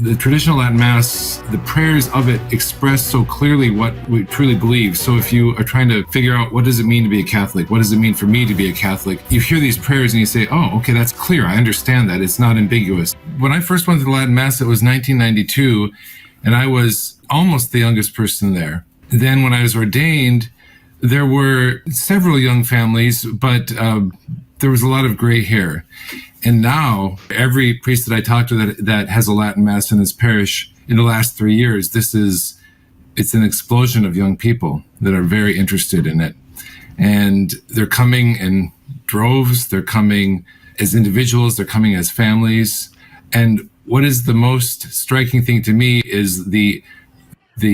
The traditional Latin Mass, the prayers of it express so clearly what we truly believe. So if you are trying to figure out what does it mean to be a Catholic, what does it mean for me to be a Catholic, you hear these prayers and you say, oh, okay, that's clear. I understand that. It's not ambiguous. When I first went to the Latin Mass, it was 1992, and I was almost the youngest person there. Then when I was ordained, there were several young families, but there was a lot of gray hair. And now every priest that I talk to that has a Latin Mass in his parish in the last 3 years, it's an explosion of young people that are very interested in it. And they're coming in droves, they're coming as individuals, they're coming as families. And what is the most striking thing to me is the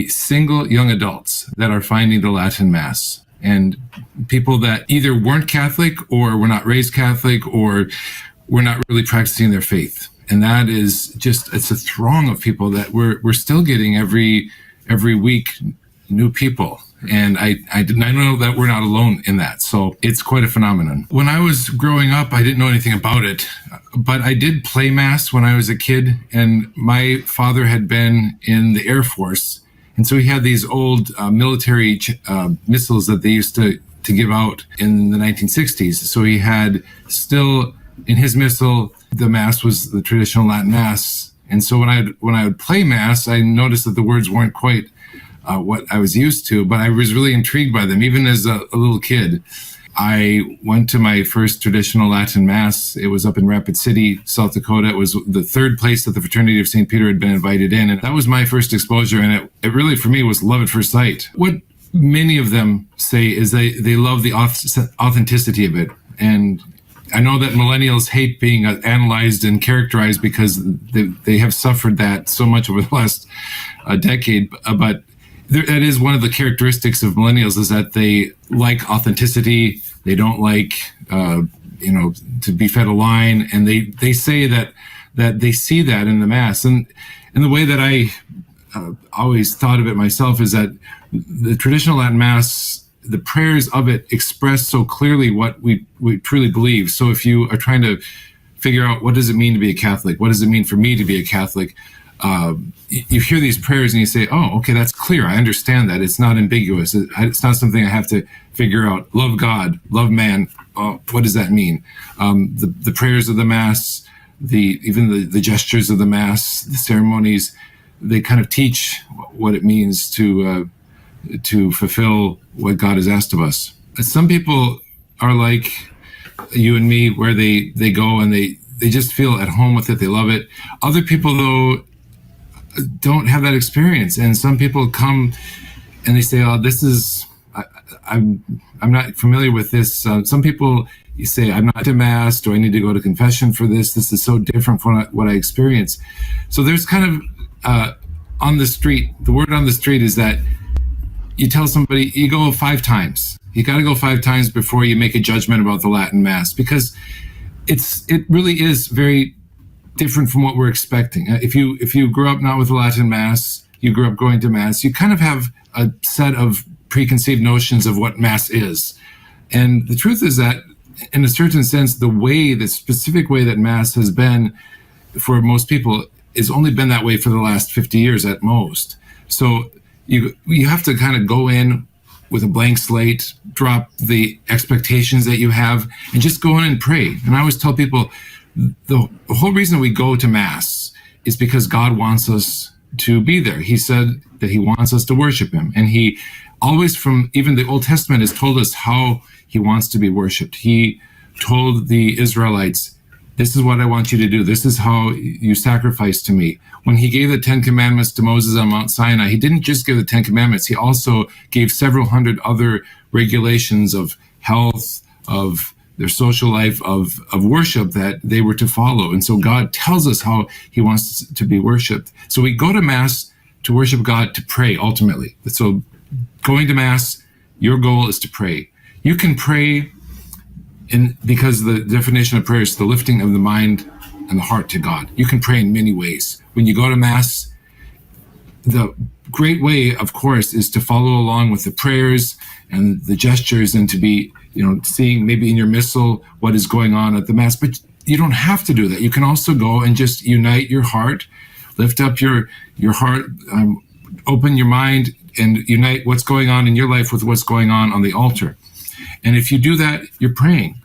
single young adults that are finding the Latin Mass, and people that either weren't Catholic or were not raised Catholic or were not really practicing their faith. And that is just, it's a throng of people that we're still getting every week, new people. And I know that we're not alone in that. So it's quite a phenomenon. When I was growing up, I didn't know anything about it, but I did play Mass when I was a kid. And my father had been in the Air Force. And so he had these old military missals that they used to give out in the 1960s. So he had still in his missal, the Mass was the traditional Latin Mass. And so when I would play Mass, I noticed that the words weren't quite what I was used to, but I was really intrigued by them. Even as a little kid, I went to my first traditional Latin Mass. It was up in Rapid City, South Dakota. It was the third place that the Fraternity of St. Peter had been invited in. And that was my first exposure. And it really, for me, was love at first sight. What many of them say is they love the authenticity of it. And I know that millennials hate being analyzed and characterized because they have suffered that so much over the last decade. But that is one of the characteristics of millennials, is that they like authenticity. They don't like, to be fed a line. And they say that they see that in the Mass. And the way that I always thought of it myself is that the traditional Latin Mass, the prayers of it express so clearly what we truly believe. So if you are trying to figure out what does it mean to be a Catholic, what does it mean for me to be a Catholic, you hear these prayers and you say, oh, okay, that's clear. I understand that. It's not ambiguous. It's not something I have to figure out. Love God, love man. Oh, what does that mean? The prayers of the Mass, even the gestures of the Mass, the ceremonies, they kind of teach what it means to fulfill what God has asked of us. Some people are like you and me, where they go and they just feel at home with it. They love it. Other people, though, don't have that experience. And some people come and they say, oh, this is, I'm not familiar with this. Some people, you say, I'm not to Mass. Do I need to go to confession for this? This is so different from what I experience. So there's kind of, on the street, the word on the street is that you tell somebody, you go 5 times. You got to go 5 times before you make a judgment about the Latin Mass, because it really is very different from what we're expecting. If you grew up not with the Latin Mass, you grew up going to Mass, you kind of have a set of preconceived notions of what Mass is. And the truth is that, in a certain sense, the specific way that Mass has been for most people has only been that way for the last 50 years at most. So you have to kind of go in with a blank slate, drop the expectations that you have, and just go in and pray. And I always tell people, the whole reason we go to Mass is because God wants us to be there. He said that he wants us to worship him. And he always, from even the Old Testament, has told us how he wants to be worshiped. He told the Israelites, this is what I want you to do. This is how you sacrifice to me. When he gave the 10 Commandments to Moses on Mount Sinai, he didn't just give the 10 Commandments. He also gave several hundred other regulations of health, of their social life, of worship that they were to follow. And so God tells us how he wants to be worshiped. So we go to Mass to worship God, to pray ultimately. So going to Mass, your goal is to pray. You can pray because the definition of prayer is the lifting of the mind and the heart to God. You can pray in many ways. When you go to Mass, the great way, of course, is to follow along with the prayers and the gestures, and to be, seeing maybe in your missal what is going on at the Mass. But you don't have to do that. You can also go and just unite your heart lift up your heart, open your mind, and unite what's going on in your life with what's going on the altar. And if you do that, you're praying.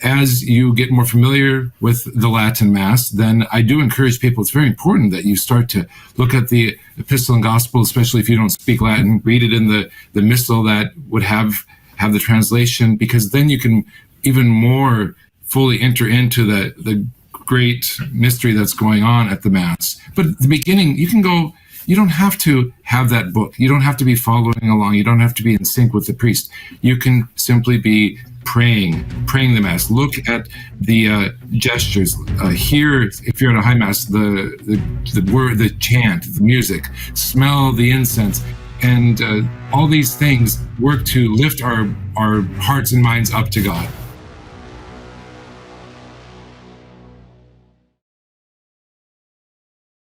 As you get more familiar with the Latin Mass, then I do encourage people, it's very important that you start to look at the Epistle and Gospel, especially if you don't speak Latin, read it in the missal that would have the translation, because then you can even more fully enter into the great mystery that's going on at the Mass. But at the beginning, you don't have to have that book. You don't have to be following along. You don't have to be in sync with the priest. You can simply be praying the Mass. Look at the gestures. Hear, if you're at a high Mass, the word, the chant, the music. Smell the incense. And all these things work to lift our hearts and minds up to God.